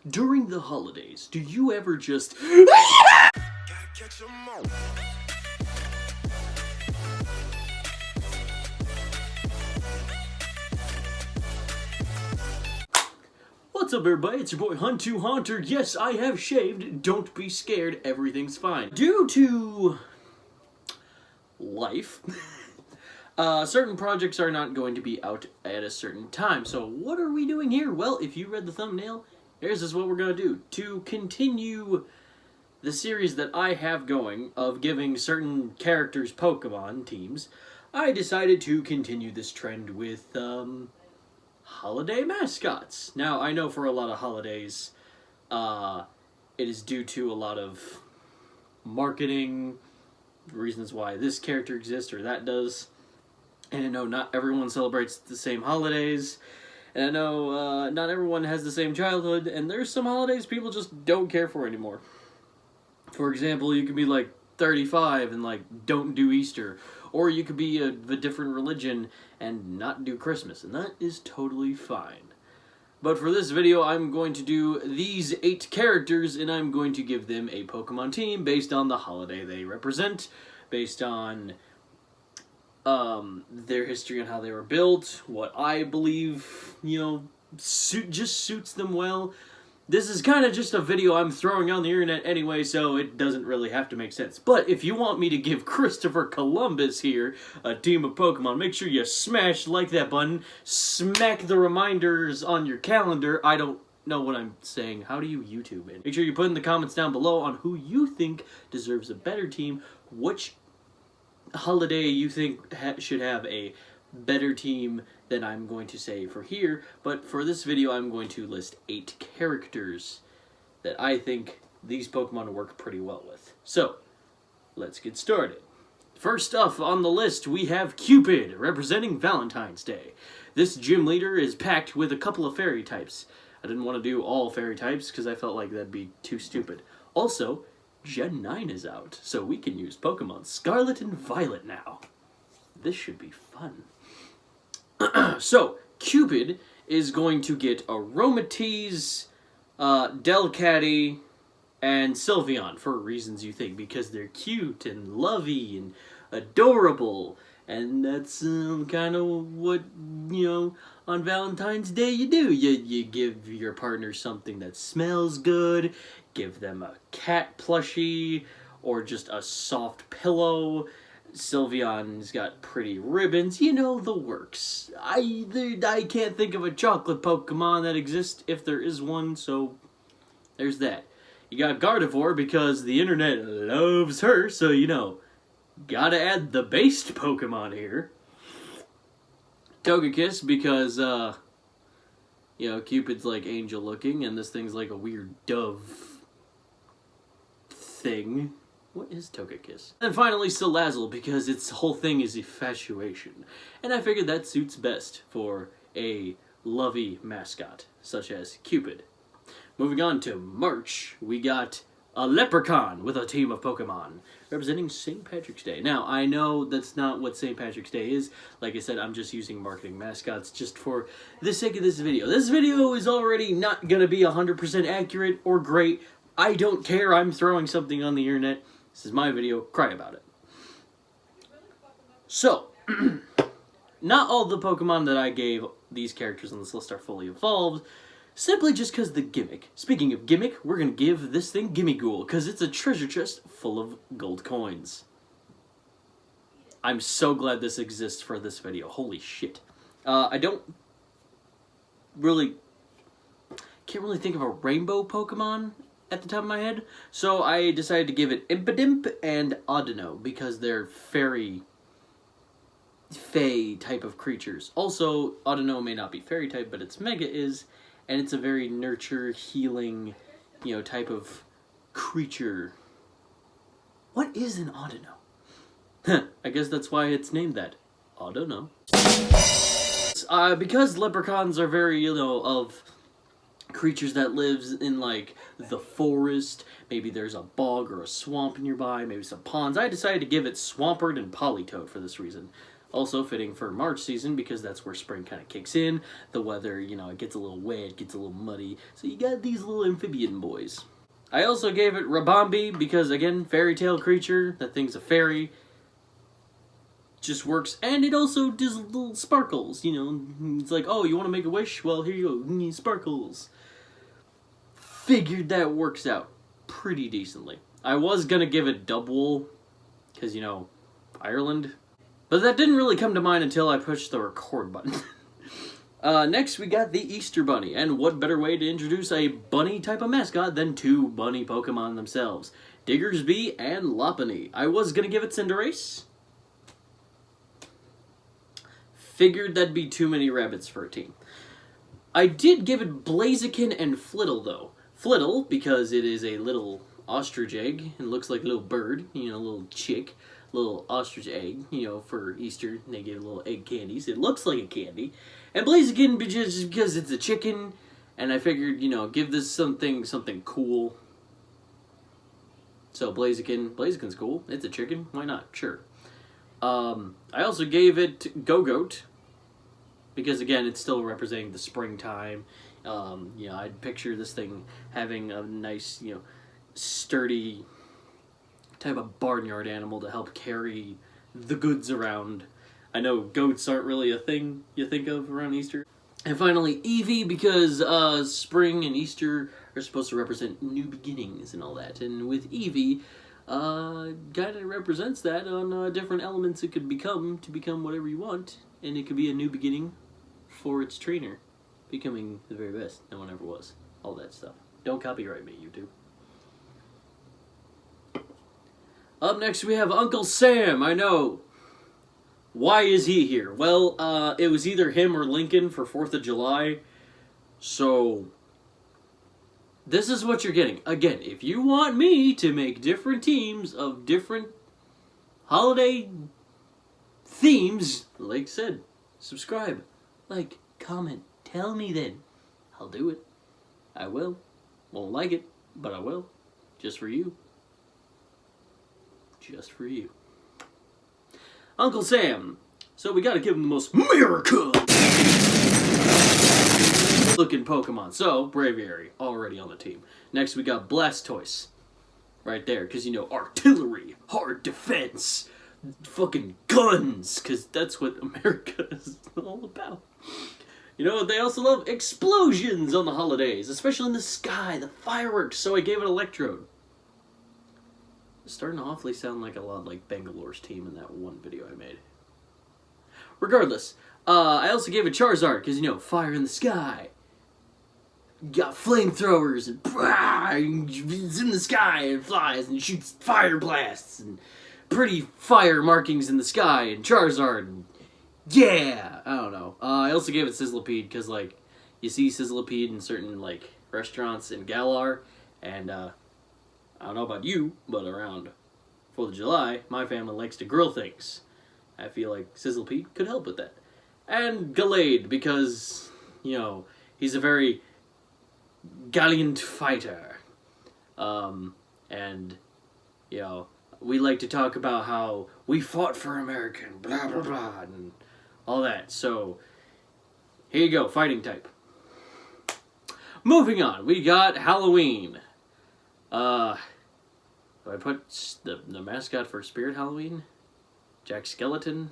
During the holidays, do you ever just What's up, everybody? It's your boy Hunt2Haunter. Yes, I have shaved. Don't be scared. Everything's fine. Due to life, certain projects are not going to be out at a certain time. So what are we doing here? Well, if you read the thumbnail, here's just what we're going to do. To continue the series that I have going of giving certain characters Pokemon teams, I decided to continue this trend with, holiday mascots. Now, I know for a lot of holidays, it is due to a lot of marketing, reasons why this character exists or that does. And I know not everyone celebrates the same holidays. And I know not everyone has the same childhood. And there's some holidays people just don't care for anymore. For example, you could be like 35 and like don't do Easter. Or you could be of a different religion and not do Christmas, and that is totally fine. But for this video, I'm going to do these 8 characters, and I'm going to give them a Pokemon team based on the holiday they represent, based on their history and how they were built, what I believe, just suits them well. This is kind of just a video I'm throwing on the internet anyway, so it doesn't really have to make sense. But if you want me to give Christopher Columbus here a team of Pokemon, make sure you smash like that button, smack the reminders on your calendar. I don't know what I'm saying. How do you YouTube it? Make sure you put in the comments down below on who you think deserves a better team, which holiday you think should have a better team than I'm going to say for here, but for this video I'm going to list 8 characters that I think these Pokemon work pretty well with. So, let's get started. First up on the list we have Cupid, representing Valentine's Day. This gym leader is packed with a couple of fairy types. I didn't want to do all fairy types because I felt like that'd be too stupid. Also, Gen 9 is out, so we can use Pokemon Scarlet and Violet now. This should be fun. So, Cupid is going to get Aromatisse, Delcatty, and Sylveon for reasons you think, because they're cute and lovey and adorable, and that's kind of what, on Valentine's Day you do. You give your partner something that smells good, give them a cat plushie, or just a soft pillow. Sylveon's got pretty ribbons, the works. I can't think of a chocolate Pokemon that exists if there is one, so there's that. You got Gardevoir because the internet loves her, so gotta add the based Pokemon here. Togekiss because, Cupid's like angel looking and this thing's like a weird dove thing. What is Togekiss? And finally, Salazzle, because its whole thing is infatuation. And I figured that suits best for a lovey mascot, such as Cupid. Moving on to March, we got a Leprechaun with a team of Pokemon, representing St. Patrick's Day. Now, I know that's not what St. Patrick's Day is. Like I said, I'm just using marketing mascots just for the sake of this video. This video is already not going to be 100% accurate or great. I don't care. I'm throwing something on the internet. This is my video, cry about it. So, not all the Pokemon that I gave these characters on this list are fully evolved, simply just because the gimmick. Speaking of gimmick, we're going to give this thing Gimmighoul, because it's a treasure chest full of gold coins. I'm so glad this exists for this video, holy shit. I can't really think of a rainbow Pokemon at the top of my head, so I decided to give it Impidimp and Audino because they're fey type of creatures. Also, Audino may not be fairy type, but its Mega is, and it's a very nurture, healing, type of creature. What is an Audino? I guess that's why it's named that. Audino. Because leprechauns are very, of creatures that lives in like the forest, maybe there's a bog or a swamp nearby, maybe some ponds. I decided to give it Swampert and Politoed for this reason. Also fitting for March season because that's where spring kind of kicks in. The weather, you know, it gets a little wet, gets a little muddy. So you got these little amphibian boys. I also gave it Rabambi because, again, fairy tale creature. That thing's a fairy. Just works. And it also does little sparkles, you know. It's like, oh, you want to make a wish? Well, here you go. Sparkles. Figured that works out pretty decently. I was going to give it Dubwool because, you know, Ireland. But that didn't really come to mind until I pushed the record button. Next, we got the Easter Bunny. And what better way to introduce a bunny type of mascot than two bunny Pokemon themselves? Diggersby and Lopunny. I was going to give it Cinderace. Figured that'd be too many rabbits for a team. I did give it Blaziken and Flittle, though. Flittle, because it is a little ostrich egg and looks like a little bird, you know, a little chick. Little ostrich egg, you know, for Easter. They give little egg candies. It looks like a candy. And Blaziken just because it's a chicken, and I figured, you know, give this something cool. So Blaziken's cool. It's a chicken. Why not? Sure. I also gave it Go-Goat because, again, it's still representing the springtime. You know, I'd picture this thing having a nice, you know, sturdy type of barnyard animal to help carry the goods around. I know goats aren't really a thing you think of around Easter. And finally, Eevee, because spring and Easter are supposed to represent new beginnings and all that. And with Eevee, kind of represents that on different elements it could become to become whatever you want. And it could be a new beginning for its trainer, becoming the very best no one ever was. All that stuff. Don't copyright me, YouTube. Up next, we have Uncle Sam. I know. Why is he here? Well, it was either him or Lincoln for 4th of July. So, this is what you're getting. Again, if you want me to make different teams of different holiday themes, like I said, subscribe, like, comment, tell me then. I'll do it. I will. Won't like it, but I will. Just for you. Just for you. Uncle Sam. So we gotta give him the most America looking Pokemon. So, Braviary, already on the team. Next we got Blastoise. Right there, because you know, artillery, hard defense, fucking guns, because that's what America is all about. You know what they also love? Explosions on the holidays, especially in the sky, the fireworks, so I gave it Electrode. It's starting to awfully sound like a lot like Bangalore's team in that one video I made. Regardless, I also gave it Charizard, because, you know, fire in the sky. You got flamethrowers, and it's in the sky, and flies, and shoots fire blasts, and pretty fire markings in the sky, and Charizard, and yeah! I don't know. I also gave it Sizzlipede, because, like, you see Sizzlipede in certain, like, restaurants in Galar, and, I don't know about you, but around 4th of July, my family likes to grill things. I feel like Sizzlipede could help with that. And Gallade, because, you know, he's a very gallant fighter. And, you know, we like to talk about how we fought for America, and blah, blah, blah, and all that. So, here you go, fighting type. Moving on, we got Halloween. Do I put the mascot for Spirit Halloween? Jack Skeleton?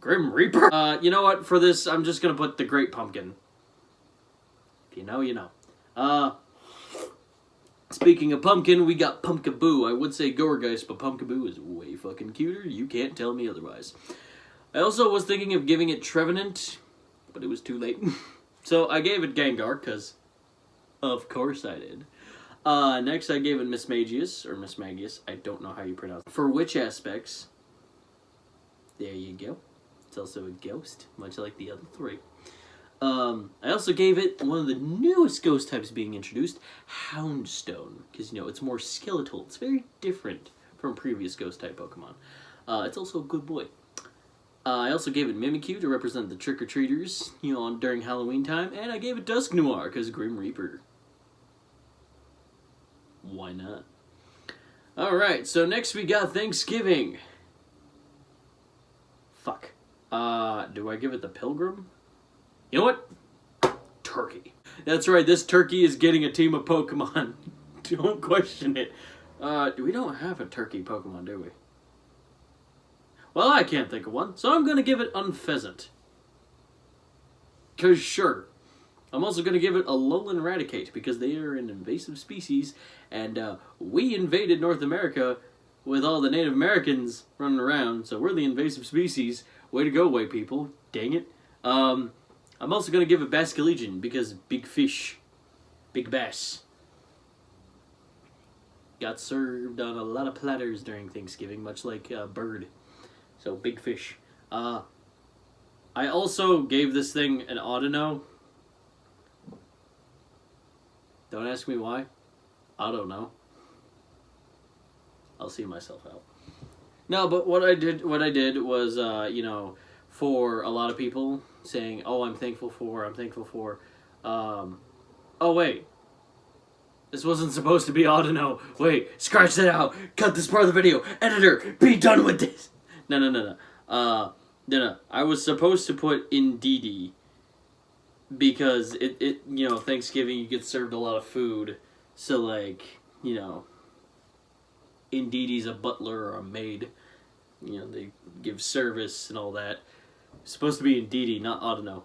Grim Reaper? You know what? For this, I'm just gonna put the Great Pumpkin. If you know, you know. Speaking of pumpkin, we got Pumpkaboo. I would say Gourgeist, but Pumpkaboo is way fucking cuter. You can't tell me otherwise. I also was thinking of giving it Trevenant, but it was too late. So I gave it Gengar, because of course I did. Next I gave it Mismagius, or Mismagius, I don't know how you pronounce it. For which aspects, there you go. It's also a ghost, much like the other three. I also gave it one of the newest ghost types being introduced, Houndstone, because, you know, it's more skeletal. It's very different from previous ghost type Pokemon. It's also a good boy. I also gave it Mimikyu to represent the trick-or-treaters, you know, during Halloween time, and I gave it Dusknoir, because Grim Reaper. Why not? Alright, so next we got Thanksgiving. Fuck. Do I give it the Pilgrim? You know what? Turkey. That's right, this turkey is getting a team of Pokemon. Don't question it. We don't have a turkey Pokemon, do we? Well, I can't think of one, so I'm gonna give it Unpheasant. 'Cause sure. I'm also gonna give it Alolan Raticate, because they are an invasive species, and we invaded North America with all the Native Americans running around, so we're the invasive species. Way to go, white people. Dang it. I'm also gonna give it Basculegion, because big fish. Big bass. Got served on a lot of platters during Thanksgiving, much like bird. So, big fish. I also gave this thing an Audino. Don't ask me why. I don't know. I'll see myself out. No, but what I did was, you know, for a lot of people saying, oh, I'm thankful for. Oh, wait. This wasn't supposed to be Audino. Wait, scratch that out. Cut this part of the video. Editor, be done with this. No. No. I was supposed to put Indeedee because it you know, Thanksgiving you get served a lot of food. So like, you know, Indeedee's a butler or a maid. You know, they give service and all that. It's supposed to be Indeedee, not Audino.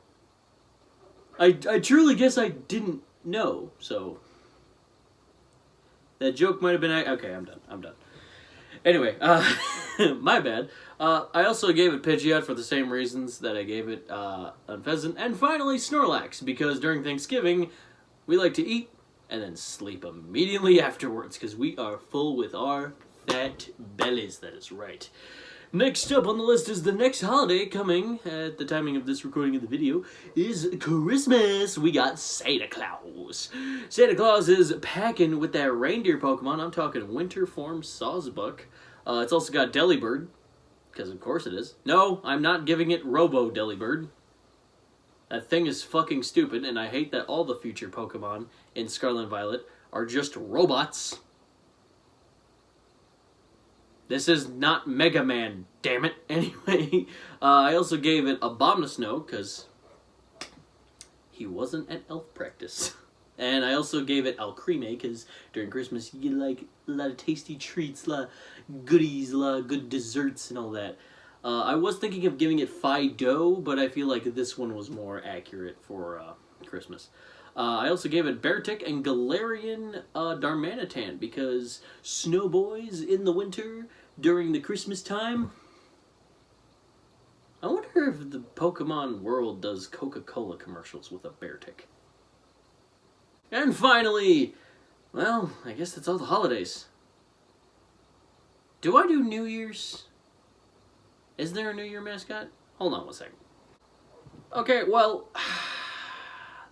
I truly guess I didn't know, so that joke might have been... Okay, I'm done. Anyway, my bad. I also gave it Pidgeot for the same reasons that I gave it Unpheasant. And finally, Snorlax, because during Thanksgiving, we like to eat and then sleep immediately afterwards, because we are full with our fat bellies, that is right. Next up on the list is the next holiday coming, at the timing of this recording of the video, is Christmas. We got Santa Claus. Santa Claus is packing with that reindeer Pokemon. I'm talking Winter Form Sawsbuck. It's also got Delibird, because of course it is. No, I'm not giving it Robo Delibird. That thing is fucking stupid, and I hate that all the future Pokemon in Scarlet and Violet are just robots. This is not Mega Man, damn it. Anyway, I also gave it Abomasnow, because he wasn't at elf practice. And I also gave it Alcremie, because during Christmas you get like a lot of tasty treats, a lot of goodies, a lot of good desserts and all that. I was thinking of giving it Fido, but I feel like this one was more accurate for Christmas. I also gave it Beartic and Galarian Darmanitan, because snow boys in the winter during the Christmas time. I wonder if the Pokemon world does Coca-Cola commercials with a Beartic. And finally, well, I guess that's all the holidays. Do I do New Year's? Is there a New Year mascot? Hold on one second. Okay, well,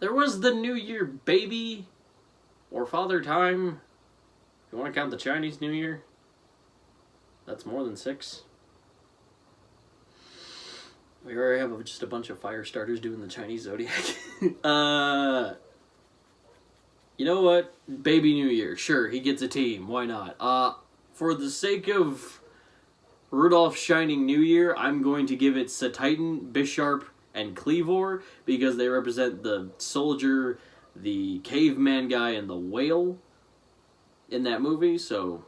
there was the New Year baby, or Father Time. If you want to count the Chinese New Year, that's more than 6. We already have just a bunch of fire starters doing the Chinese Zodiac. You know what? Baby New Year. Sure, he gets a team. Why not? For the sake of Rudolph Shining New Year, I'm going to give it Satitan, Bisharp, and Cleavor, because they represent the soldier, the caveman guy, and the whale in that movie, so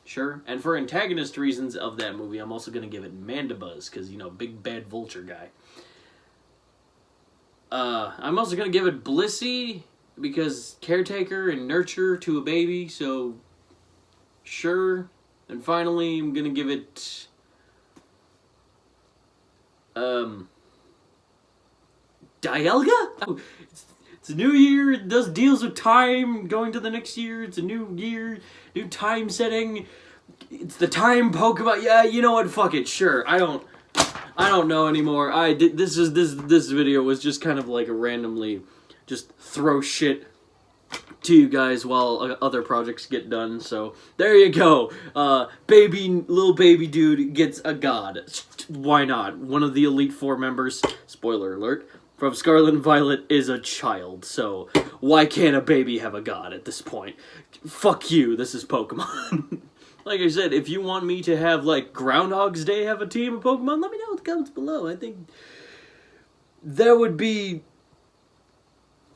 sure. And for antagonist reasons of that movie, I'm also going to give it Mandibuzz, because, you know, big bad vulture guy. I'm also going to give it Blissey, because caretaker and nurture to a baby, so sure. And finally, I'm going to give it Dialga? Oh, it's a new year, it does deals with time, going to the next year, it's a new year, new time setting, it's the time Pokemon, yeah, you know what, fuck it, sure, I don't know anymore. This video was just kind of like a randomly just throw shit to you guys while other projects get done, so there you go. Little baby dude gets a god. Why not? One of the Elite Four members, spoiler alert, from Scarlet and Violet is a child, so why can't a baby have a god at this point? Fuck you, this is Pokemon. Like I said, if you want me to have, like, Groundhog's Day have a team of Pokemon, let me know in the comments below. I think that would be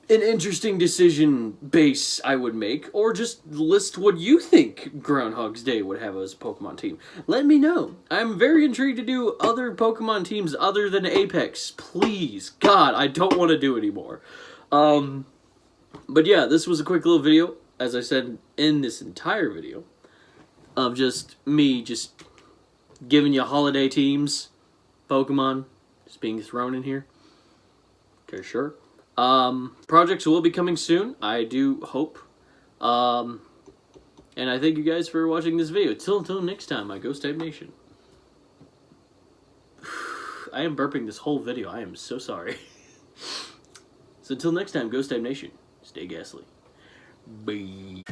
an interesting decision base I would make, or just list what you think Groundhog's Day would have as a Pokemon team. Let me know. I'm very intrigued to do other Pokemon teams other than Apex. Please, God, I don't want to do anymore. But yeah, this was a quick little video, as I said in this entire video, of just me just giving you holiday teams, Pokemon, just being thrown in here. Okay, sure. Projects will be coming soon, I do hope. And I thank you guys for watching this video. Until next time, my Ghost Type Nation. I am burping this whole video. I am so sorry. So until next time, Ghost Type Nation, stay ghastly. Bye.